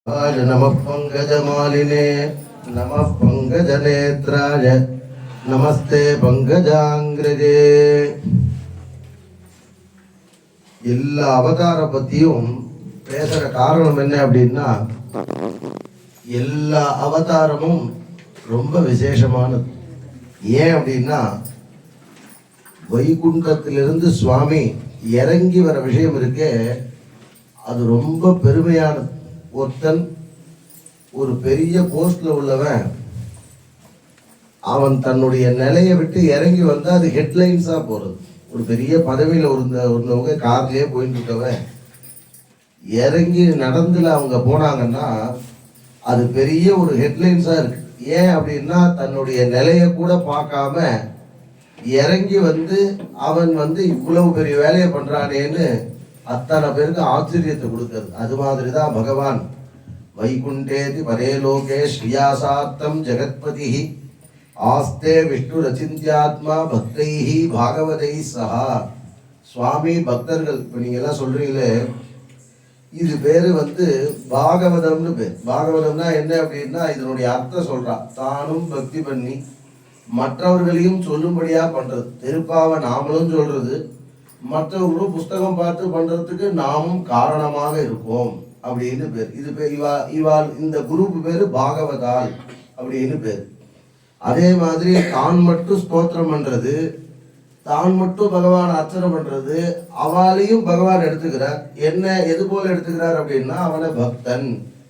நம பங்கஜமாலினே நம பங்கஜநேத்ராய நமஸ்தே பங்கஜாங்கிரஜே. எல்லா அவதார பத்தியும் பேசுற காரணம் என்ன அப்படின்னா, எல்லா அவதாரமும் ரொம்ப விசேஷமானது. ஏன் அப்படின்னா, வைகுண்டத்திலிருந்து சுவாமி இறங்கி வர விஷயம் இருக்கே, அது ரொம்ப பெருமையானது. ஒருத்தன் ஒரு பெரிய போஸ்ட்ல உள்ளவன் அவன் தன்னுடைய நிலையை விட்டு இறங்கி வந்தா அது ஹெட்லைன்ஸா போறது. ஒரு பெரிய பதவியில இருந்தவங்க கார்லயே போயிட்டு இருக்கவன் இறங்கி நடந்துல அவங்க போனாங்கன்னா அது பெரிய ஒரு ஹெட்லைன்ஸா இருக்கு. ஏன் அப்படின்னா, தன்னுடைய நிலையை கூட பார்க்காம இறங்கி அவன் இவ்வளவு பெரிய வேலையை பண்றானேன்னு அத்தனை பேருக்கு ஆச்சரியத்தை கொடுக்கிறது. அது மாதிரிதான் பகவான் வைகுண்டேதி பரேலோகே ஸ்ரீயாசார்த்தம் ஜெகத்பதி ஆஸ்தே விஷ்ணு ரச்சிந்தியாத்மா பக்தைஹி பாகவதை சஹா. சுவாமி பக்தர்கள், இப்போ நீங்க எல்லாம் சொல்றீங்களே, இது பேரு பாகவதம்னு பேர். பாகவதம்னா என்ன அப்படின்னா, இதனுடைய அர்த்தம் சொல்றான், தானும் பக்தி பண்ணி மற்றவர்களையும் சொல்லும்படியா பண்றது. திருப்பாவை நாமளும் சொல்றது, மற்றவர்களும் புஸ்தகம் பார்த்து பண்றதுக்கு நாமும் காரணமாக இருப்போம் அப்படின்னு பேர். இது பேர் இவாள் இந்த குரூப் பேரு பாகவதால் அப்படின்னு பேர். அதே மாதிரி தான் மட்டும் ஸ்தோத்திரம் பண்றது, தான் மட்டும் பகவான் அர்ச்சனை பண்றது, அவளையும் பகவான் எடுத்துக்கிறார். என்ன எது போல எடுத்துக்கிறார் அப்படின்னா, அவனை பக்தன்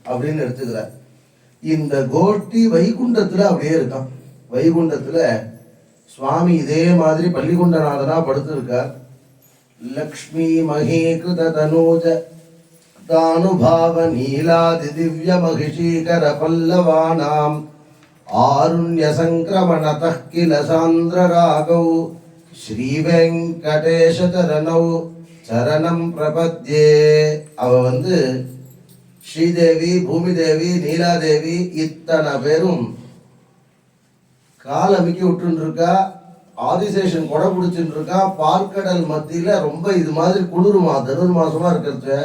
அப்படின்னு எடுத்துக்கிறார். இந்த கோஷ்டி வைகுண்டத்துல அப்படியே இருக்கான். வைகுண்டத்துல சுவாமி இதே மாதிரி பள்ளிகுண்டநாதனா படுத்திருக்கார். லக்ஷ்மி மகீகிருத தனூஜ தானுபாவ நீலாதி திவ்ய மகிஷீகர பல்லவானாம் ஆருண்ய சங்கிரமணதः கில சாந்திர ராகௌ ஸ்ரீ வெங்கடேஷ சரணௌ சரணம் பிரபத்யே. அவ ஸ்ரீதேவி, பூமிதேவி, நீலாதேவி இத்தனை பேரும் கால் அமைக்கி விட்டு இருக்கா. ஆதிசேஷன் கொடை பிடிச்சுட்டு இருக்கா. பார்க்கடல் மத்தியில ரொம்ப இது மாதிரி குளிருமா, தனுர் மாசமா இருக்கிறது.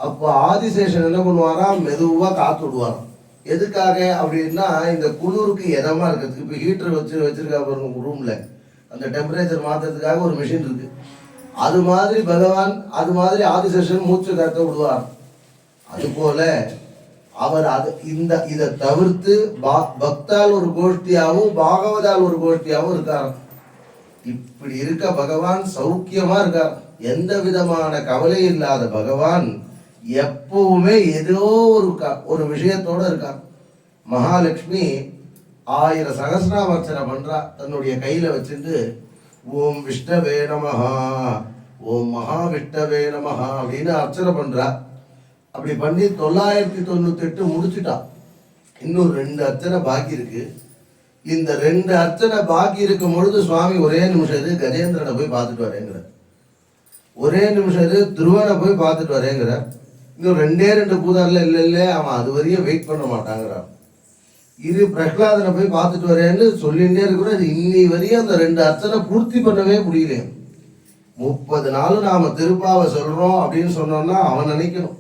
அப்போ ஆதிசேஷன் என்ன பண்ணுவாரா, மெதுவா காத்து விடுவாராம். எதுக்காக அப்படின்னா, இந்த குளிருக்கு இதமா இருக்கிறதுக்கு. இப்போ ஹீட்டர் வச்சிருக்கா பாருங்க ரூம்ல, அந்த டெம்பரேச்சர் மாத்துறதுக்காக ஒரு மிஷின் இருக்கு. அது மாதிரி பகவான், அது மாதிரி ஆதிசேஷன் மூச்சு காத்த விடுவார். அது போல அவர் இதை தவிர்த்து பக்தால் ஒரு கோஷ்டியாகவும் பாகவதால் ஒரு கோஷ்டியாகவும் இருக்கார். இப்படி இருக்க பகவான் சௌக்கியமா இருக்கார். எந்த விதமான கவலை இல்லாத பகவான் எப்பவுமே ஏதோ ஒரு விஷயத்தோட இருக்கார். மகாலட்சுமி 1000 சகஸ்ரநாமர்ச்சனை பண்றா. தன்னுடைய கையில வச்சுட்டு ஓம் விஷ்ணவே நமஹா, ஓம் மகா விஷ்ணவே நமஹா அப்படின்னு அர்ச்சனை பண்றா. அப்படி பண்ணி 998 முடிச்சுட்டா. இன்னும் 2 அர்ச்சனை பாக்கி இருக்கு. இந்த 2 அர்ச்சனை பாக்கி இருக்கும் பொழுது சுவாமி ஒரே நிமிஷம் இது கஜேந்திரனை போய் பார்த்துட்டு வரேங்கிற, ஒரே நிமிஷம் இது துருவனை போய் பார்த்துட்டு வரேங்கிற. இன்னும் 2 பூதாரில் இல்லை அவன் அது வரையும் வெயிட் பண்ண மாட்டாங்கிறான். இது பிரகலாதனை போய் பார்த்துட்டு வரேன்னு சொல்லிகிட்டே இருக்கிறோம். இன்னி வரையும் அந்த 2 அர்ச்சனை பூர்த்தி பண்ணவே முடியல. 30 நாள் நாம திருப்பாவை சொல்றோம் அப்படின்னு சொன்னோம்னா அவன் நினைக்கணும்,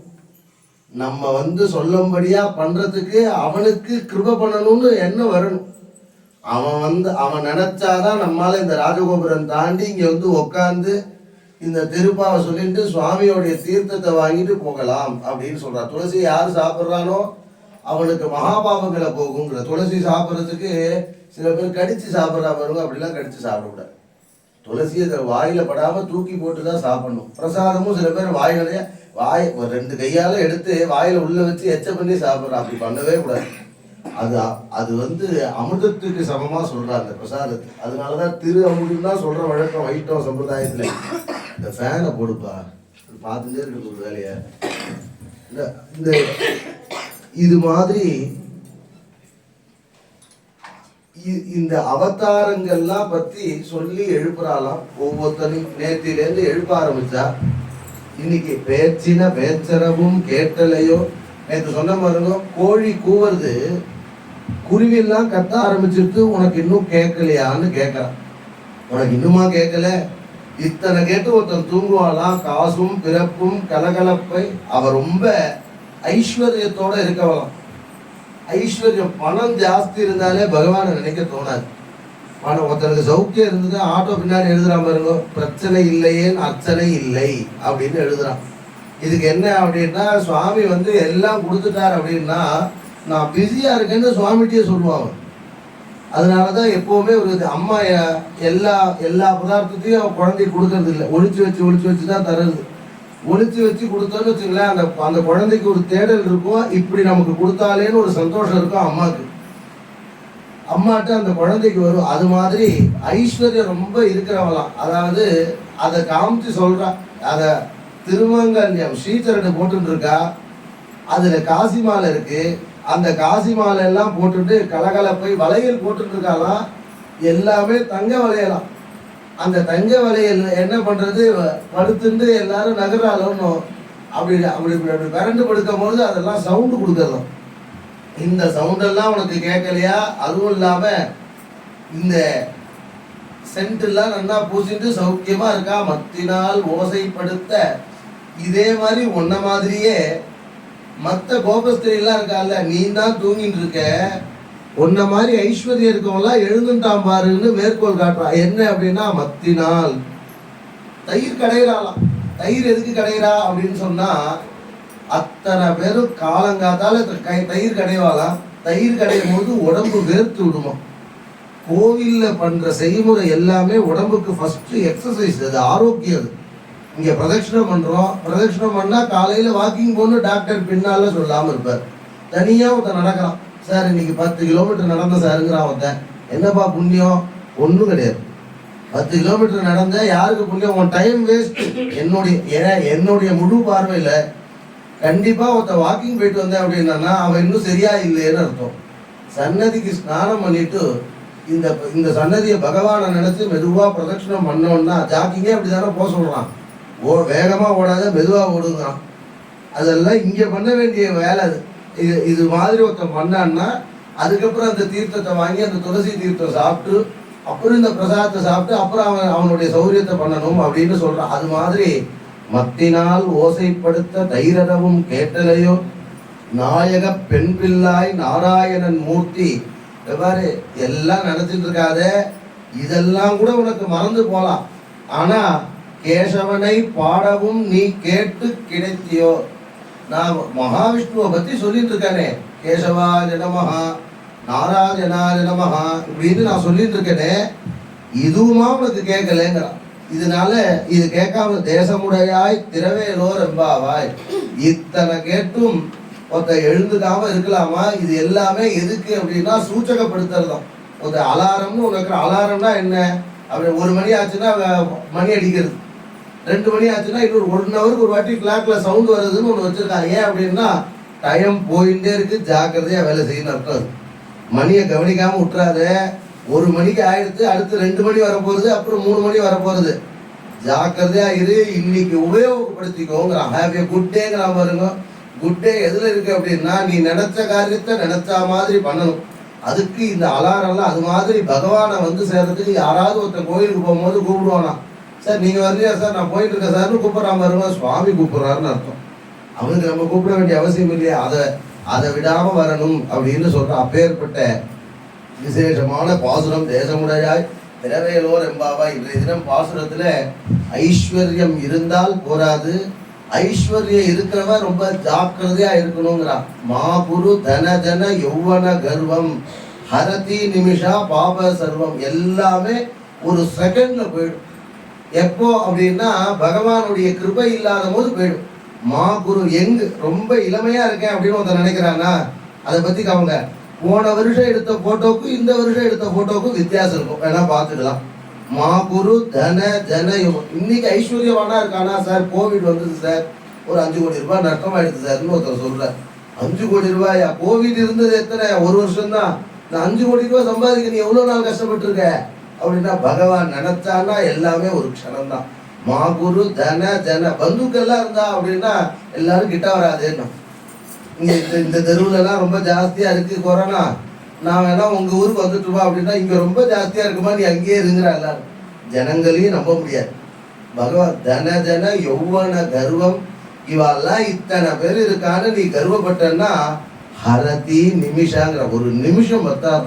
நம்ம சொல்லும்படியா பண்றதுக்கு அவனுக்கு கிருபை பண்ணணும்னு என்ன வரணும். அவன் நினைச்சாதான் நம்மால இந்த ராஜகோபுரம் தாண்டி இங்க உட்காந்து இந்த திருப்பாவை சொல்லிட்டு சுவாமியோடைய தீர்த்தத்தை வாங்கிட்டு போகலாம் அப்படின்னு சொல்றான். துளசி யாரு சாப்பிட்றானோ அவனுக்கு மகாபாபங்களை போகுங்கிற. துளசி சாப்பிட்றதுக்கு சில பேர் கடிச்சு சாப்பிட்றா பாருங்க, அப்படிலாம் கடிச்சு சாப்பிடக்கூடாது. துளசியை வாயில படாம தூக்கி போட்டுதான் சாப்பிடணும். பிரசாதமும் சில பேர் வாயிலே 2 கையால எடுத்து வாயில உள்ள வச்சு எச்ச பண்ணி சாப்பிட்றான். அப்படி பண்ணவே கூடாது. அது அமிர்தத்துக்கு சமமா சொல்றாங்க பிரசாதத்துக்கு. அதனாலதான் திரு அமுதம் தான் சொல்ற வழக்கம் வைஷ்ணவ சம்பிரதாயத்துல. இந்த ஃபேனை போடுப்பா, பார்த்துட்டே இருக்கு ஒரு வேலைய. இந்த இது மாதிரி இந்த அவதாரங்கள்லாம் பத்தி சொல்லி எழுப்புறாலாம். ஒவ்வொருத்தனையும் நேற்றிலேருந்து எழுப்ப ஆரம்பிச்சா இன்னைக்கு பேச்சின பேச்சரவும் கேட்டலையோ. நேற்று சொன்ன பாருங்க, கோழி கூவுறது, குருவியெல்லாம் கத்த ஆரம்பிச்சிருக்கு. உனக்கு இன்னும் கேட்கலையான்னு கேட்கறான். உனக்கு இன்னுமா கேட்கல? இத்தனை கேட்டு ஒருத்தன் தூங்குவாளாம். காசும் பிறப்பும் கலகலப்பை அவ ரொம்ப ஐஸ்வர்யத்தோட இருக்கவலாம். ஐஸ்வர்யம் பணம் ஜாஸ்தி இருந்தாலே பகவானை நினைக்க தோணாது. பணம் ஒருத்தருக்கு சௌக்கியம் இருந்தது, ஆட்டோ பின்னாடி எழுதுறான் பாருங்க, பிரச்சனை இல்லையேன்னு அர்ச்சனை இல்லை அப்படின்னு எழுதுறான். இதுக்கு என்ன அப்படின்னா, சுவாமி எல்லாம் கொடுத்துட்டார் அப்படின்னா நான் பிஸியா இருக்கேன்னு சுவாமிகிட்டே சொல்லுவாங்க. அதனாலதான் எப்பவுமே ஒரு அம்மா எல்லா பதார்த்தத்தையும் குழந்தைக்கு கொடுக்கறது இல்லை, ஒழிச்சு வச்சு தான் தருது. ஒழிச்சு வச்சு கொடுத்தோன்னு வச்சுங்களேன், அந்த குழந்தைக்கு ஒரு தேடல் இருக்கும், இப்படி நமக்கு கொடுத்தாலேன்னு ஒரு சந்தோஷம் இருக்கும் அம்மாவுக்கு. அம்மாட்ட அந்த குழந்தைக்கு வரும். அது மாதிரி ஐஸ்வர்யம் ரொம்ப இருக்கிறவங்களாம். அதாவது அதை காமிச்சு சொல்றா. அதை திருமங்கல்யம் ஸ்ரீச்சரடு போட்டுட்டு இருக்கா, அதுல காசி மாலை இருக்கு. அந்த காசி மாலை எல்லாம் போட்டுட்டு கலகலப்பை வளையல் போட்டுட்டு இருக்காலாம், எல்லாமே தங்க வளையலாம். அந்த தங்க வளையல் என்ன பண்றது, படுத்துட்டு எல்லாரும் நகராலும் அப்படி அப்படி அப்படி கரண்டு படுக்கும் போது அதெல்லாம் சவுண்டு கொடுக்கறதும். இந்த சவுண்டெல்லாம் உனக்கு கேட்கலையா? அதுவும் இல்லாம இந்த சென்ட் எல்லாம் நல்லா பூசிட்டு சௌக்கியமா இருக்கா, மத்தினால் ஓசைப்படுத்த. இதே மாதிரி உன்ன மாதிரியே மற்ற கோபஸ்திரி எல்லாம் இருக்கால, நீ தான் தூங்கிட்டு இருக்க, உன்ன மாதிரி ஐஸ்வர்யம் இருக்கவங்களாம் எழுந்துட்டான் பாருன்னு மேற்கோள் காட்டுறான். என்ன அப்படின்னா, மத்தினால் தயிர் கடையிறாளாம். தயிர் எதுக்கு கடையிறா அப்படின்னு சொன்னா, அத்தனை பேரும் காலங்காத்தால தயிர் கடைவாளாம். தயிர் கடையும் போது உடம்பு வேர்த்து விடுமா. கோவில்ல பண்ற செய்முறை எல்லாமே உடம்புக்கு ஃபர்ஸ்ட் எக்ஸசைஸ், அது ஆரோக்கியம். இங்க பிரதட்சிணம் பண்றோம், பிரதட்சிணம் பண்ணா காலையில வாக்கிங் போகணும் டாக்டர் பின்னால சொல்லாம இருப்பார். தனியா ஒருத்தன் நடக்கிறான், சார் இன்னைக்கு 10 கிலோமீட்டர் நடந்த சாருங்கிறான் ஒருத்தன். என்னப்பா புண்ணியம்? ஒன்றும் கிடையாது. 10 கிலோமீட்டர் நடந்த யாருக்கு புண்ணியம்? உன் டைம் வேஸ்ட். என்னுடைய முழு பார்வையில கண்டிப்பா ஒருத்த வாக்கிங் போயிட்டு வந்தேன் அப்படின்னா அவன் இன்னும் சரியா இல்லைன்னு அர்த்தம். சன்னதிக்கு ஸ்நானம் பண்ணிட்டு இந்த சன்னதியை பகவானை நினைச்சு மெதுவா பிரதட்சணம் பண்ணோம்னா, ஜாக்கிங்கே அப்படிதானே போக சொல்றான். வேகமா ஓடாத மெதுவா ஓடுங்கிறான். அதெல்லாம் இங்க பண்ண வேண்டிய வேலை. அது இது மாதிரி ஒருத்தன் பண்ணான்னா அதுக்கப்புறம் அந்த தீர்த்தத்தை வாங்கி அந்த துளசி தீர்த்தம் சாப்பிட்டு அப்புறம் இந்த பிரசாதத்தை சாப்பிட்டு அப்புறம் அவனுடைய சௌரியத்தை பண்ணணும் அப்படின்னு சொல்றான். அது மாதிரி மத்தினால் ஓசைப்படுத்த தைரதவும் கேட்டலையோ நாயக பெண் பிள்ளாய் நாராயணன் மூர்த்தி. எவ்வாறு எல்லாம் நினைச்சிட்டு இருக்காத, இதெல்லாம் கூட உனக்கு மறந்து போலாம். ஆனா கேசவனை பாடவும் நீ கேட்டு கிடைத்தியோ. நான் மகாவிஷ்ணுவை பத்தி சொல்லிட்டு இருக்கானே, கேசவாய நமஹா நாராயணாய நமஹா இப்படின்னு நான் சொல்லிட்டு இருக்கேனே, இதுவுமா உனக்கு கேட்கலங்கிறான். இதனால இது கேட்காம தேசமுடையாய் திரவேலோர் எம்பாவாய், இத்தனை கேட்டும் ஒருத்த எழுந்துக்காம இருக்கலாமா? இது எல்லாமே எதுக்கு அப்படின்னா சூச்சகப்படுத்துறதும். ஒரு அலாரம்னு உனக்கு அலாரம்னா என்ன? அப்படி 1 மணி ஆச்சுன்னா மணி அடிக்கிறது, 2 மணி ஆச்சுன்னா இன்னொரு 1 ஹவருக்கு ஒரு வாட்டி கிளாக்ல சவுண்ட் வருதுன்னு ஒன்று வச்சிருக்காங்க. ஏன் அப்படின்னா டைம் போயிட்டே இருக்கு, ஜாக்கிரதையா வேலை செய்யணும் அர்த்தம். மணியை கவனிக்காம விட்டுறாத. 1 மணிக்கு ஆயிடுத்து, அடுத்து 2 மணி வரப்போகுது, அப்புறம் 3 மணி வரப்போகுது. ஜாக்கிரதையா இரு, இன்னைக்கு உபயோகப்படுத்திக்கோங்கிறான். ஹேவ் ஏ குட் டேங்கிறான் பாருங்க. குட் டே எதுல இருக்கு அப்படின்னா, நீ நினைச்ச காரியத்தை நினைச்ச மாதிரி பண்ணணும். அதுக்கு இந்த அலாரம்லாம் அது மாதிரி பகவானை சேர்றதுக்கு யாராவது ஒருத்தன் கோயிலுக்கு போகும்போது கூப்பிடுவானா, சார் நீங்க வரலையா சார், நான் போயிட்டு இருக்கேன் சார்னு கூப்பிட்றான் பாருங்க. சுவாமி கூப்பிடுறாருன்னு அர்த்தம். அவனுக்கு நம்ம கூப்பிட வேண்டிய அவசியம் இல்லையா? அதை விடாம வரணும் அப்படின்னு சொல்றான். அப்பேற்பட்ட விசேஷமான பாசுரம் தேசமுடையாய் திரவேலோர் எம்பாவா. இன்றைய தினம் பாசுரத்துல ஐஸ்வர்யம் இருந்தால் போராது, ஐஸ்வர்யம் இருக்கிறவன் ரொம்ப ஜாக்கிரதையா இருக்கணுங்கிறான். மாபுரு தன ஜன யௌவன கர்வம் ஹரதி நிமிஷா பாப சர்வம். எல்லாமே ஒரு செகண்ட்ல போயிடும். எப்போ அப்படின்னா பகவானுடைய கிருபை இல்லாத போது போயிடும். மாகுரு ரொம்ப இளமையா இருக்கேன் அப்படின்னு ஒருத்தர் நினைக்கிறானா, அதை பத்தி அவங்க போன வருஷம் எடுத்த போட்டோக்கும் இந்த வருஷம் எடுத்த போட்டோக்கும் வித்தியாசம் இருக்கும், வேணா பார்த்துக்கலாம். மாகுரு தன ஜன யுகம். இன்னைக்கு ஐஸ்வர்யவானா இருக்கானா, சார் கோவிட் வந்தது சார், ஒரு 5 கோடி ரூபாய் நஷ்டம் ஆயிடுது சார்னு ஒருத்தர் சொல்ற. 5 கோடி ரூபாயா? கோவிட் இருந்தது எத்தனை, 1 வருஷம் தான். நான் 5 கோடி ரூபாய் சம்பாதிக்க நீ எவ்வளவு நாள் கஷ்டப்பட்டு இருக்க அப்படின்னா, பகவான் நினைச்சானா எல்லாமே ஒரு க்ஷணம் தான். மாகுரு தன ஜன. பந்துக்கெல்லாம் இருந்தா அப்படின்னா எல்லாரும் கிட்ட வராதேன்னு. இங்க இந்த தெருவுல எல்லாம் ரொம்ப ஜாஸ்தியா இருக்கு கொரோனா, நான் வேணா உங்க ஊருக்கு வந்துட்டுவா அப்படின்னா, இங்க ரொம்ப ஜாஸ்தியா இருக்குமா, நீ அங்கேயே இருங்கிற. எல்லாரும் ஜனங்களையும் நம்ப முடியாது. பகவான் தன ஜன யௌவன கர்வம் இவெல்லாம் இத்தனை பேர் இருக்கான்னு நீ கர்வப்பட்டன்னா ஹரதி நிமிஷங்கிற ஒரு நிமிஷம் பத்தாது.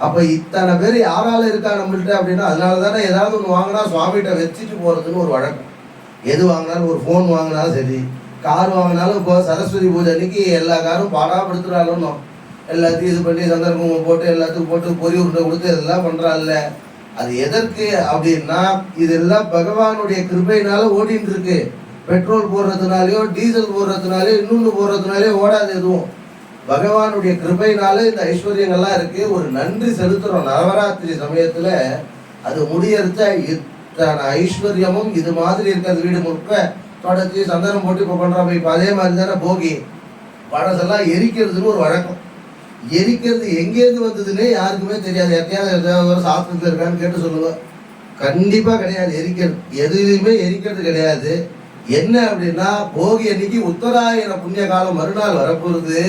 அப்ப இத்தனை பேர் யாரால இருக்கா நம்மள்கிட்ட அப்படின்னா அதனால தானே ஏதாவது ஒன்று வாங்கினா சுவாமிகிட்ட வச்சுட்டு போறதுன்னு ஒரு வழக்கம். எது வாங்கினாலும், ஒரு ஃபோன் வாங்கினாலும் சரி, கார் வாங்கினாலும், இப்போ சரஸ்வதி பூஜை அன்னைக்கு எல்லா காரும் பாடாப்படுத்துறாலும் எல்லாத்தையும் இது பண்ணி சந்தர்ப்பம் போட்டு எல்லாத்துக்கும் போட்டு பொறி உருண்டை கொடுத்து இதெல்லாம் பண்றாள்ல. அது எதற்கு அப்படின்னா இதெல்லாம் பகவானுடைய கிருபையினால ஓடிட்டு இருக்கு. பெட்ரோல் போடுறதுனாலயோ டீசல் போடுறதுனாலயோ இன்னொன்று போடுறதுனாலயோ ஓடாது. எதுவும் பகவானுடைய கிருபையினால இந்த ஐஸ்வர்யங்கள்லாம் இருக்கு. ஒரு நன்றி செலுத்துறோம். நவராத்திரி சமயத்துல அது முடியறச்ச இத்தனை ஐஸ்வர்யமும் இது மாதிரி இருக்கிறது வீடு முழுக்க தொடச்சி சந்தனம் போட்டு இப்போ பண்றோம். இப்போ அதே மாதிரி தானே போகி பழசெல்லாம் எரிக்கிறதுன்னு ஒரு வழக்கம். எரிக்கிறது எங்கேருந்து வந்ததுன்னே யாருக்குமே தெரியாது. எத்தையாவது சாஸ்திரத்தில் இருக்கான்னு கேட்டு சொல்லுங்க. கண்டிப்பா கிடையாது. எரிக்கிறது எதுலையுமே எரிக்கிறது கிடையாது. என்ன அப்படின்னா போகி அன்னைக்கு உத்தராயண புண்ணிய காலம் மறுநாள் வரப்போகுது.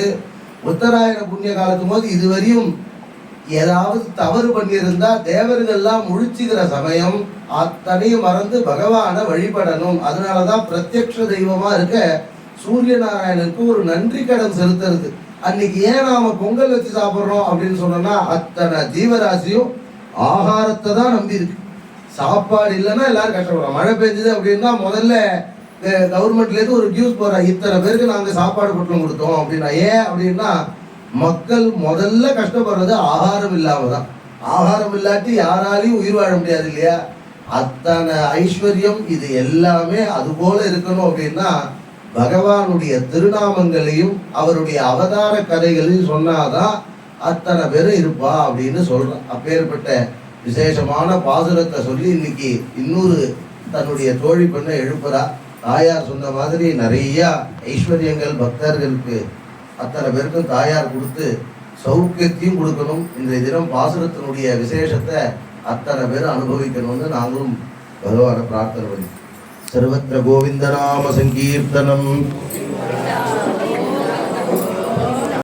உத்தராயண புண்ணிய காலத்தும் போது இதுவரையும் ஏதாவது தவறு பண்ணியிருந்தா தேவர்கள்லாம் முழிச்சுக்கிற சமயம் அத்தனையும் மறந்து பகவானை வழிபடணும். அதனாலதான் பிரத்யக்ஷ தெய்வமா இருக்க சூரிய நாராயணனுக்கு ஒரு நன்றி கடன் செலுத்துறது. அன்னைக்கு ஏன் நாம பொங்கல் வச்சு சாப்பிட்றோம் அப்படின்னு சொன்னோம்னா அத்தனை ஜீவராசியும் ஆகாரத்தை தான் நம்பி இருக்கு. சாப்பாடு இல்லைன்னா எல்லாரும் கஷ்டப்படுறோம். மழை பெஞ்சது அப்படின்னா முதல்ல கவர்மெண்ட்லேருந்து ஒரு நியூஸ் போடுற இத்தனை பேருக்கு நாங்கள் சாப்பாடு பொட்டலம் கொடுத்தோம் அப்படின்னா. ஏன் அப்படின்னா மக்கள் முதல்ல கஷ்டப்படுறது ஆகாரம் இல்லாம தான். ஆகாரம் இல்லாட்டி யாராலையும் உயிர் வாழ முடியாது இல்லையா? அத்தனை ஐஸ்வர்யம் இது எல்லாமே அது போல இருக்கணும் அப்படின்னா பகவானுடைய திருநாமங்களையும் அவருடைய அவதார கதைகளையும் சொன்னாதான் அத்தனை பேரும் இருப்பா அப்படின்னு சொல்றான். அப்பேற்பட்ட விசேஷமான பாசுரத்தை சொல்லி இன்னைக்கு இன்னொரு தன்னுடைய தோழி பெண்ணை எழுப்புறா. தாயார் சொன்ன மாதிரி நிறைய ஐஸ்வர்யங்கள் பக்தர்களுக்கு அத்தனை பேருக்கும் தாயார் கொடுத்து சௌக்கியத்தையும் கொடுக்கணும். இன்றைய தினம் பாசுரத்தினுடைய விசேஷத்தை அத்தனை பேரும் அனுபவிக்கணும்னு நாங்களும் பகவானை பிரார்த்தனை பண்ணி சர்வத்திர கோவிந்த நாம சங்கீர்த்தனம்